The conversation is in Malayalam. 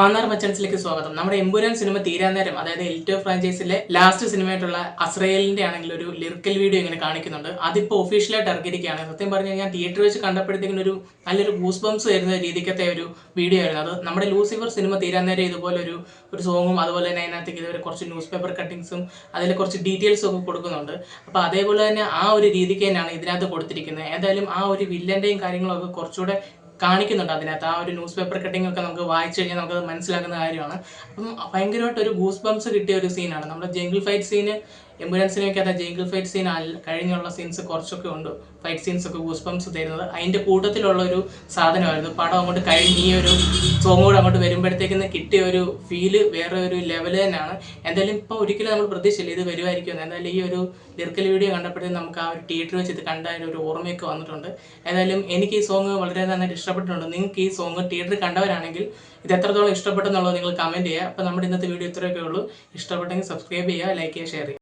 മാന്നാർ മച്ചൻസിലേക്ക് സ്വാഗതം. നമ്മുടെ എമ്പുരാൻ സിനിമ തീരാൻ നേരം, അതായത് എൽറ്റോ ഫ്രാഞ്ചൈസിലെ ലാസ്റ്റ് സിനിമയായിട്ടുള്ള അസ്രയേലിന്റെ ആണെങ്കിൽ ഒരു ലിറിക്കൽ വീഡിയോ ഇങ്ങനെ കാണിക്കുന്നുണ്ട്. അതിപ്പോൾ ഒഫീഷ്യലായിട്ട് ഇറക്കിയിരിക്കുകയാണ്. സത്യം പറഞ്ഞു കഴിഞ്ഞാൽ തിയേറ്ററിൽ വെച്ച് കണ്ടപ്പോഴത്തേക്കും ഒരു നല്ലൊരു ഗൂസ് ബംസ് വരുന്ന രീതിക്കത്തെ ഒരു വീഡിയോ ആയിരുന്നു അത്. നമ്മുടെ ലൂസിഫർ സിനിമ തീരാൻ നേരം ഇതുപോലെ ഒരു സോങ്ങും അതുപോലെ തന്നെ അതിനകത്തേക്ക് ഇതുവരെ കുറച്ച് ന്യൂസ് പേപ്പർ കട്ടിങ്സും അതിൽ കുറച്ച് ഡീറ്റെയിൽസും ഒക്കെ കൊടുക്കുന്നുണ്ട്. അപ്പോൾ അതേപോലെ തന്നെ ആ ഒരു രീതിക്ക് തന്നെയാണ് ഇതിനകത്ത് കൊടുത്തിരിക്കുന്നത്. ഏതായാലും ആ ഒരു വില്ലന്റെയും കാര്യങ്ങളൊക്കെ കുറച്ചുകൂടെ കാണിക്കുന്നുണ്ട് അതിനകത്ത്. ആ ഒരു ന്യൂസ് പേപ്പർ കട്ടിംഗ് ഒക്കെ നമുക്ക് വായിച്ചു കഴിഞ്ഞാൽ നമുക്കത് മനസ്സിലാക്കുന്ന കാര്യമാണ്. അപ്പം ഭയങ്കരമായിട്ട് ഒരു ഗൂസ് ബംസ് കിട്ടിയ ഒരു സീനാണ്. നമ്മുടെ ജംഗിൾ ഫൈറ്റ് സീന് എമ്പുരാൻ സിനിമയ്ക്കകത്ത് ജംഗിൾ ഫൈറ്റ് സീൻ കഴിഞ്ഞുള്ള സീൻസ് കുറച്ചൊക്കെ ഉണ്ട്, ഫൈറ്റ് സീൻസ് ഒക്കെ ഗൂസ് ബംസ് തരുന്നത്. അതിൻ്റെ കൂട്ടത്തിലുള്ള ഒരു സാധനമായിരുന്നു. പടം അങ്ങോട്ട് കഴിഞ്ഞ് ഈ ഒരു സോങ് കൂടെ അങ്ങോട്ട് വരുമ്പോഴത്തേക്കിന്ന് കിട്ടിയ ഒരു ഫീല് വേറെ ഒരു ലെവൽ തന്നെയാണ്. എന്തായാലും ഇപ്പോൾ ഒരിക്കലും നമ്മൾ പ്രതീക്ഷിച്ചില്ല ഇത് വരുമായിരിക്കും. എന്തായാലും ഈ ഒരു ലിറിക്കൽ വീഡിയോ കണ്ടപ്പോഴത്തേക്കും നമുക്ക് ആ ഒരു തിയേറ്ററിൽ വെച്ച് ഇത് കണ്ട ഒരു ഓർമ്മയൊക്കെ വന്നിട്ടുണ്ട്. ഏതായാലും എനിക്ക് ഈ സോങ് വളരെ നന്നായിട്ട് ഇഷ്ടപ്പെട്ടിട്ടുണ്ട്. നിങ്ങൾക്ക് ഈ സോങ് തിയേറ്ററിൽ കണ്ടവരാണെങ്കിൽ ഇത് എത്രത്തോളം ഇഷ്ടപ്പെട്ടെന്നുള്ളത് നിങ്ങൾ കമൻറ്റ് ചെയ്യുക. അപ്പോൾ നമ്മുടെ ഇന്നത്തെ വീഡിയോ ഇത്രയൊക്കെ ഉള്ളൂ. ഇഷ്ടപ്പെട്ടെങ്കിൽ സബ്സ്ക്രൈബ് ചെയ്യുക, ലൈക്ക് ചെയ്യുക, ഷെയർ ചെയ്യുക.